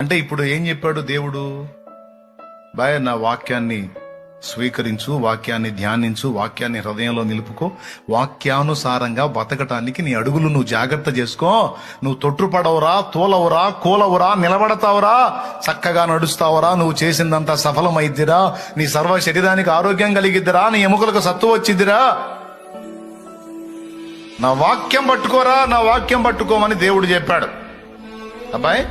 అంటే ఇప్పుడు ఏం చెప్పాడు దేవుడు? బాయ్, నా వాక్యాన్ని స్వీకరించు, వాక్యాన్ని ధ్యానించు, వాక్యాన్ని హృదయంలో నిలుపుకో, వాక్యానుసారంగా బతకటానికి నీ అడుగులు నువ్వు జాగ్రత్త చేసుకో. నువ్వు తొట్టుపడవురా, తోలవురా, కూలవురా, నిలబడతావురా, చక్కగా నడుస్తావురా, నువ్వు చేసిందంతా సఫలమైద్దిరా, నీ సర్వ శరీరానికి ఆరోగ్యం కలిగిద్దిరా, నీ ఎముకలకు సత్తు వచ్చిద్దిరా. నా వాక్యం పట్టుకోరా, నా వాక్యం పట్టుకోమని దేవుడు చెప్పాడు. అబ్బాయి,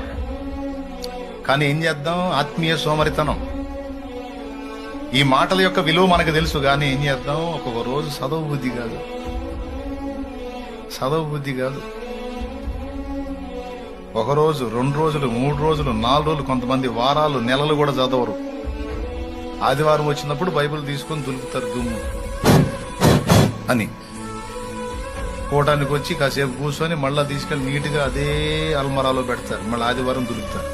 కానీ ఏం చేద్దాం? ఆత్మీయ సోమరితనం. ఈ మాటల యొక్క విలువ మనకు తెలుసు, కానీ ఏం చేద్దాం? ఒక్కొక్క రోజు చదవ బుద్ధి కాదు, ఒక రోజు, 2 రోజులు, 3 రోజులు, 4 రోజులు, కొంతమంది వారాలు, నెలలు కూడా చదవరు. ఆదివారం వచ్చినప్పుడు బైబిల్ తీసుకొని దులుపుతారు దుమ్ము అని. కోటానికి వచ్చి కాసేపు కూర్చొని మళ్ళా తీసుకెళ్లి నీట్గా అదే అల్మరాలో పెడతారు, మళ్ళీ ఆదివారం దులుపుతారు.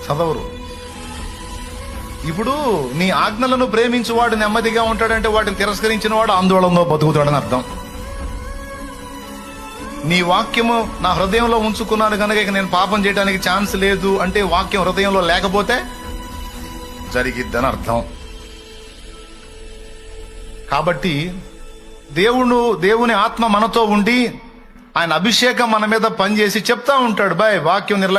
చదవరు. ఇప్పుడు నీ ఆజ్ఞలను ప్రేమించువాడు నెమ్మదిగా ఉంటాడంటే వాటిని తిరస్కరించిన వాడు ఆందోళనలో బతుకుతాడని అర్థం. నీ వాక్యము నా హృదయంలో ఉంచుకున్నాను కనుక ఇక నేను పాపం చేయడానికి ఛాన్స్ లేదు అంటే వాక్యం హృదయంలో లేకపోతే జరిగిద్దని అర్థం. కాబట్టి దేవుని ఆత్మ మనతో ఉండి ఆయన అభిషేకం మన మీద పనిచేసి చెప్తా ఉంటాడు, బాయ్ వాక్యం